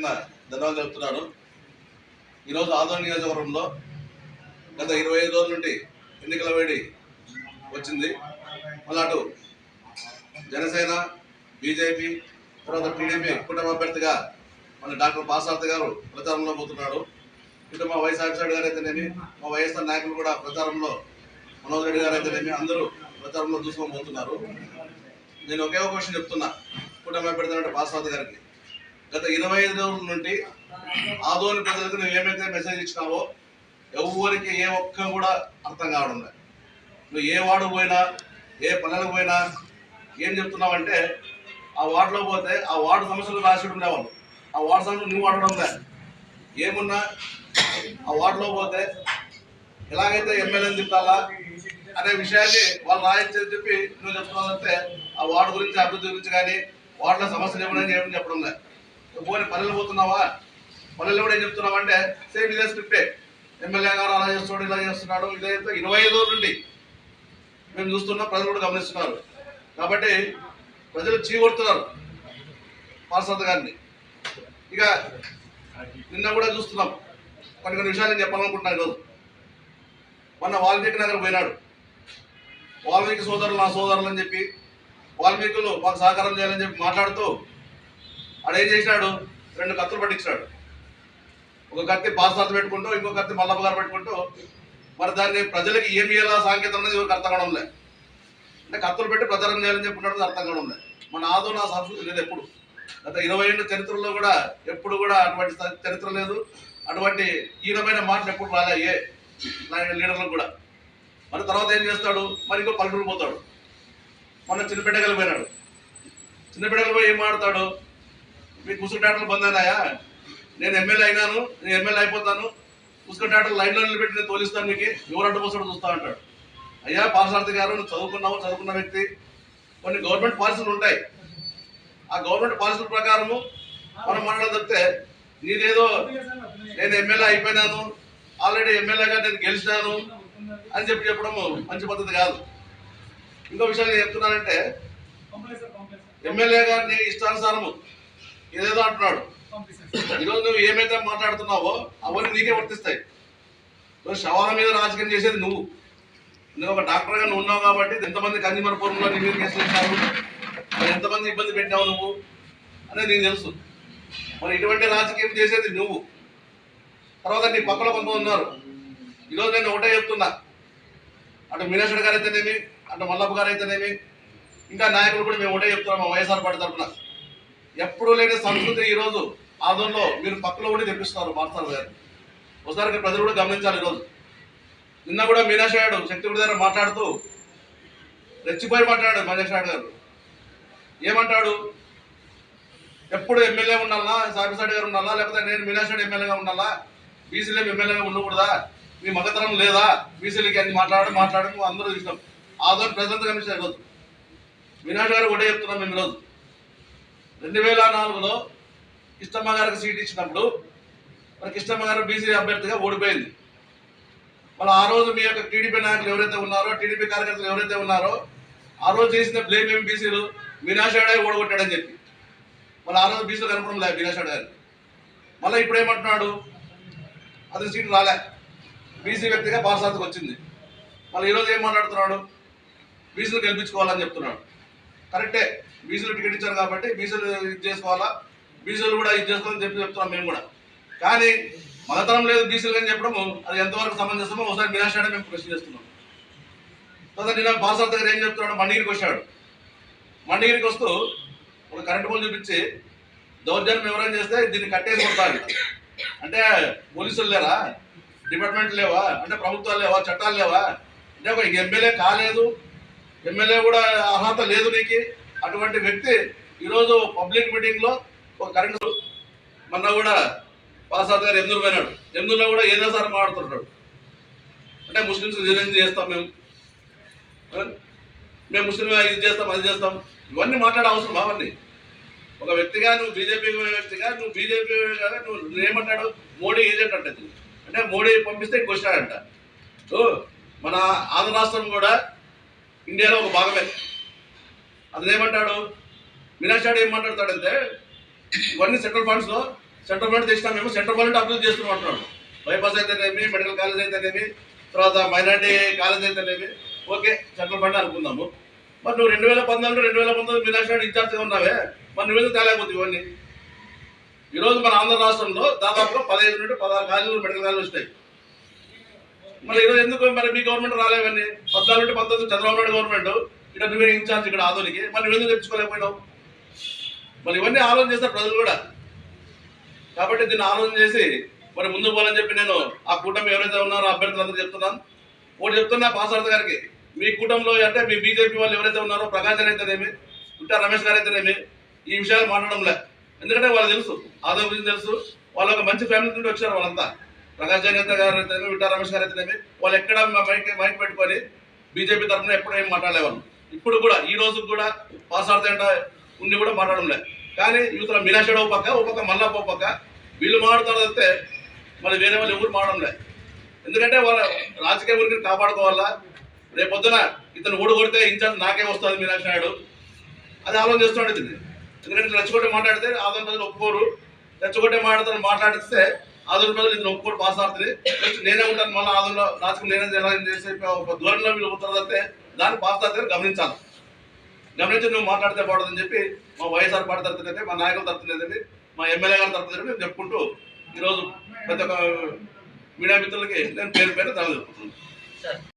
పేరున ధన్యవాదాలు చెప్తున్నాను. ఈరోజు ఆదోని నియోజకవర్గంలో గత 25 రోజుల నుండి ఎన్నికల వేడి వచ్చింది. మళ్ళీ అటు జనసేన, బీజేపీ, తర్వాత టీడీపీ కుటుంబ అభ్యర్థిగా మన డాక్టర్ పాసార్థి గారు ప్రచారంలో పోతున్నాడు. ఇటు మా వైఎస్ అభిషేక్ గారు అయితేనేమి, మా వైఎస్ఆర్ నాయకులు కూడా ప్రచారంలో, మనోజ్ రెడ్డి గారు అయితేనేమి అందరూ ప్రచారంలో చూసుకొని పోతున్నారు. నేను ఒకే ఒక విషయం చెప్తున్నా కుటుంబ అభ్యర్థి పాసార్థి గారికి, గత 25 రోజుల నుండి ఆదోని ప్రజలకు నువ్వు ఏమైతే మెసేజ్ ఇచ్చినావో ఎవరికి ఏ ఒక్క కూడా అర్థం కావడం లేదు. నువ్వు ఏ వార్డు పోయినా, ఏ పల్లెలకు పోయినా ఏం చెప్తున్నావంటే ఆ వార్డులో పోతే ఆ వార్డు సమస్యలు రాసి ఉండేవాళ్ళు, ఆ వార్డు సమస్యలు నువ్వు అడగడం లేదు. ఏమున్నా ఆ వార్డులో పోతే ఎలాగైతే ఎమ్మెల్యేని తిప్పాలా అనే విషయాన్ని వాళ్ళు రాయించని చెప్పి నువ్వు చెప్తున్నావంటే ఆ వార్డు గురించి, అభివృద్ధి గురించి కానీ వార్డులో సమస్యలు ఏమని ఏమని చెప్పడం లేదు. పోనీ పల్లెలు పోతున్నావా, పల్లెలు కూడా ఏం చెప్తున్నావు అంటే సేమ్ ఇదే స్క్రిప్టే, ఎమ్మెల్యే గారు అలా చేస్తున్నాడు, ఇలా చేస్తున్నాడు. ఇదైతే 25 రోజుల నుండి మేము చూస్తున్నాం, ప్రజలు కూడా గమనిస్తున్నారు. కాబట్టి ప్రజలు చీకొడుతున్నారు పార్సార్థి గారిని. ఇక నిన్న కూడా చూస్తున్నాం, కొన్ని విషయాలు నేను చెప్పాలనుకుంటున్నాను. ఈరోజు మొన్న వాల్మీకి నగర్ పోయినాడు. వాల్మీకి సోదరులు నా సోదరులు అని చెప్పి, వాల్మీకులు మాకు సహకారం చేయాలని చెప్పి మాట్లాడుతూ ఆడేం చేసినాడు, 2 కత్తులు పట్టించాడు. ఒక కత్తి పార్సార్థి పెట్టుకుంటూ, ఇంకో కత్తి మల్లప్ప గారు పెట్టుకుంటూ, మరి దాన్ని ప్రజలకి ఏమి ఎలా సాంకేతం అనేది ఎవరికి అర్థం కావడం లేదు. అంటే కత్తులు పెట్టి ప్రచారం చేయాలని చెప్పుకుంటే అర్థం కావడం లేదు. మన ఆదో నా సంస్కృతి లేదు. ఎప్పుడు గత 20 ఏళ్ళ చరిత్రలో కూడా ఎప్పుడు కూడా అటువంటి చరిత్ర లేదు. అటువంటి హీనమైన మాటలు ఎప్పుడు రాలే ఏ లీడర్లకు కూడా. మరి తర్వాత ఏం చేస్తాడు, మరి ఇంకో పల్లెటూరు పోతాడు. మొన్న చిన్నపెట్టగలు పోయినాడు. చిన్నపెట్టగలు పోయి ఏం మాడతాడు, మీకు ముసుగు టాటలు బంద్ అయినాయా, నేను ఎమ్మెల్యే అయినాను, నేను ఎమ్మెల్యే అయిపోతాను, ముసుగు టాటలు లైన్లో నిలబెట్టి నేను తోలిస్తాను, మీకు ఎవరు అడ్డుపోస్తాడు చూస్తా అంటాడు. అయ్యా పార్సార్థి గారు, నువ్వు చదువుకున్న వ్యక్తి, కొన్ని గవర్నమెంట్ పాలసీలు ఉంటాయి. ఆ గవర్నమెంట్ పాలసీల ప్రకారము మనం మాట్లాడడం తప్పితే నీదేదో నేను ఎమ్మెల్యే అయిపోయినాను, ఆల్రెడీ ఎమ్మెల్యేగా నేను గెలిచినాను అని చెప్పడము మంచి పద్ధతి కాదు. ఇంకో విషయం నేను చెప్తున్నానంటే, ఎమ్మెల్యే గారిని ఇష్టానుసారము ఏదేదో అంటున్నాడు. ఈరోజు నువ్వు ఏమైతే మాట్లాడుతున్నావో అవన్నీ నీకే వర్తిస్తాయి. శవాల మీద రాజకీయం చేసేది నువ్వు ఒక డాక్టర్గా నువ్వు ఉన్నావు కాబట్టి ఎంతమంది కన్జ్యూమర్ ఫోరంలో నీ మీద కేసులు ఇచ్చావు, మరి ఎంతమంది ఇబ్బంది పెట్టావు నువ్వు అనేది నీకు తెలుసు. మరి ఇటువంటి రాజకీయం చేసేది నువ్వు. తర్వాత నీ పక్కలో కొంతమంది ఉన్నారు. ఈరోజు నేను ఒకటే చెప్తున్నా, అటు మీనాక్షి గారు అయితేనేమి, అటు మల్లప్ప గారు అయితేనేమి, ఇంకా నాయకులు కూడా మేము ఒకటే చెప్తున్నాం. మా వైఎస్ఆర్ పార్టీ తరఫున ఎప్పుడూ లేని సంస్కృతి ఈరోజు ఆదోన్లో మీరు పక్కలో ఉండి తెప్పిస్తున్నారు పార్సార్థి గారు. ఒకసారి ప్రజలు కూడా గమనించాలి. ఈరోజు నిన్న కూడా మీనాక్షి గారు శక్తిగుడి దగ్గర మాట్లాడుతూ రెచ్చిపోయి మాట్లాడాడు. మీనాక్షి గారు ఏమంటాడు, ఎప్పుడు ఎమ్మెల్యే ఉండాలా, సాబిసాడి గారు ఉండాలా, లేకపోతే నేను మీనాక్షి ఎమ్మెల్యేగా ఉండాలా, బీసీలో ఎమ్మెల్యేగా ఉండకూడదా, మీ మగతరం లేదా, బీసీలకి అన్ని మాట్లాడము అందరూ ఇష్టం. ఆదోని ప్రజలంతా కమిషన్ ఈరోజు మీనాక్షి గారు ఒకటే చెప్తున్నాం. మేము ఈరోజు 2004లో కిష్టమ్మ గారికి సీట్ ఇచ్చినప్పుడు మరి కిష్టమ్మ గారు బీసీ అభ్యర్థిగా ఓడిపోయింది. మళ్ళీ ఆ రోజు మీ యొక్క టీడీపీ నాయకులు ఎవరైతే ఉన్నారో, టీడీపీ కార్యకర్తలు ఎవరైతే ఉన్నారో ఆ రోజు చేసిన బ్లేమ్ ఏమి బీసీలు మీనాక్షి ఓడగొట్టాడని చెప్పి. మళ్ళీ ఆ రోజు బీసీలు కనపడం లేదు మీనాక్షి గారు. మళ్ళీ ఇప్పుడు ఏమంటున్నాడు, అది సీటు రాలే, బీసీ వ్యక్తిగా పార్సార్థికి వచ్చింది. మళ్ళీ ఈరోజు ఏం మాట్లాడుతున్నాడు, బీసీలు గెలిపించుకోవాలని చెప్తున్నాడు. కరెక్టే, బీసీలు టికెట్ ఇచ్చారు కాబట్టి బీసీలు ఇది చేసుకోవాలా, బీసీలు కూడా ఇది చేసుకోవాలని చెప్తున్నాం మేము కూడా. కానీ మగతనం లేదు బీసీలు అని చెప్పడము అది ఎంతవరకు సమంజసమో ఒకసారి మీనాక్షి మేము ప్రశ్న చేస్తున్నాం. తర్వాత నిన్న పార్సార్థి గారు ఏం చెప్తున్నాడు, మండిగిరికి వచ్చాడు. మండిగిరికి వస్తూ ఒక కరెంటు పోల్ చూపించి దౌర్జన్యం ఎవరైనా చేస్తే దీన్ని కట్టేసి కొడతాడు. అంటే పోలీసులు లేరా, డిపార్ట్మెంట్ లేవా, అంటే ప్రభుత్వాలు లేవా, చట్టాలు లేవా, అంటే ఒక ఎమ్మెల్యే కాలేదు, ఎమ్మెల్యే కూడా అర్హత లేదు నీకు. అటువంటి వ్యక్తి ఈరోజు పబ్లిక్ మీటింగ్లో ఒక కరెంటు మొన్న కూడా పార్సార్థి గారు ఎమ్నూరు పోయినాడు. ఎమ్నూరులో కూడా ఏదో సార్ మాట్లాడుతుంటాడు. అంటే ముస్లిమ్స్ రిజర్వేషన్ చేస్తాం, మేము ముస్లిం ఇది చేస్తాం, అది చేస్తాం, ఇవన్నీ మాట్లాడే అవసరం. అవన్నీ ఒక వ్యక్తిగా నువ్వు బీజేపీ వ్యక్తిగా నువ్వు ఏమంటాడు, మోడీ ఏజెంట్ అంటే అంటే మోడీ పంపిస్తే ఇంటికి వచ్చినాడంట. మన ఆంధ్ర రాష్ట్రం కూడా ఇండియాలో ఒక భాగమే. అతను ఏమంటాడు, మీనాక్షి ఏం మాట్లాడతాడంటే ఇవన్నీ సెంట్రల్ ఫండ్స్లో సెంట్రల్ ఫండ్ తెచ్చినా మేము సెంట్రల్ ఫండ్ అభివృద్ధి చేస్తున్నాం అంటున్నాడు. బైపాస్ అయితేనేమి, మెడికల్ కాలేజ్ అయితేనేమి, తర్వాత మైనార్టీ కాలేజ్ అయితేనేమి, ఓకే సెంట్రల్ ఫండ్ అనుకుందాము. మరి నువ్వు 2014-2019 మీనాక్షి నాయుడు ఇన్ఛార్జ్గా ఉన్నావే, మరి నువ్వెందుకు తేలేకపోతే ఇవన్నీ? ఈరోజు మన ఆంధ్ర రాష్ట్రంలో దాదాపుగా 15 నుండి 16 కాలేజీలు మెడికల్ కాలేజీలు వస్తాయి. మరి ఈరోజు ఎందుకు మరి మీ గవర్నమెంట్ రాలేవన్నీ? 14 నుండి 19 చంద్రబాబు నాయుడు గవర్నమెంట్, ఇక్కడ నువ్వే ఇన్ఛార్జ్ ఇక్కడ ఆదోనికి, మరి నువ్వెందుకు తెచ్చుకోలేకపోయినావు? మరి ఇవన్నీ ఆలోచన చేస్తారు ప్రజలు కూడా. కాబట్టి దీన్ని ఆలోచన చేసి మరి ముందు పోవాలని చెప్పి నేను ఆ కూటమి ఎవరైతే ఉన్నారో అభ్యర్థులందరూ చెప్తున్నాను. ఒకటి చెప్తున్నా పాసార్థ గారికి, మీ కూటమిలో అంటే మీ బీజేపీ వాళ్ళు ఎవరైతే ఉన్నారో ప్రకాశ్ అయితేనేమి, ఇంకా రమేష్ గారు అయితేనేమి, ఈ విషయాలు మాట్లాడంలే. ఎందుకంటే వాళ్ళు తెలుసు, ఆదో గురించి తెలుసు, వాళ్ళు ఒక మంచి ఫ్యామిలీ నుండి వచ్చారు. వాళ్ళంతా ప్రకాశ్ జనేత గారు అయితేనేమి, విటా రమేష్ గారు అయితేనేమి, వాళ్ళు ఎక్కడ మైక్ పెట్టుకొని బీజేపీ తరఫున ఎప్పుడు ఏం మాట్లాడేవాళ్ళు. ఇప్పుడు కూడా ఈ రోజు కూడా పాసార్థ అంటే ఉండి కూడా మాట్లాడంలే. కానీ యూత్లో మీనాక్షి ఓ పక్క మల్లప్ప ఓ పక్క వీళ్ళు మాట్లాడుతారు అయితే మరి వేరే వాళ్ళు ఎవరు మాట్లాడలే. ఎందుకంటే వాళ్ళ రాజకీయ ఉనికిని కాపాడుకోవాలా. రేపొద్దున ఇతను ఓడికొడితే ఇన్ఛార్జ్ నాకే వస్తుంది మీనాక్షి నాయుడు, అది ఆలోచన చేస్తున్నాడు ఇది. ఎందుకంటే రెచ్చగొట్టే మాట్లాడితే ఆంధ్ర ప్రజలు ఒప్పుకోరు, రెచ్చగొట్టే మాట్లాడిస్తే ఆంధ్ర ప్రజలు ఇతను ఒప్పుకోరు పాసార్థిని. నేనే ఉంటాను మళ్ళీ ఆంధ్రలో రాజకీయం నేనే ఎలా చేసే ఒక దూరంలో వీళ్ళు పోతారంటే దాన్ని పాసార్థిని గమనించాలి. గమనించి నువ్వు మాట్లాడితే బాగుంటుందని చెప్పి మా వైఎస్ఆర్ పార్టీ తరఫున, మా నాయకుల తరఫున, మా ఎమ్మెల్యే గారి తరఫున మేము చెప్పుకుంటూ ఈరోజు ప్రతి ఒక్క మీడియా మిత్రులకి నేను పేరు ధన్యవాదాలు చెప్పుకుంటున్నాను.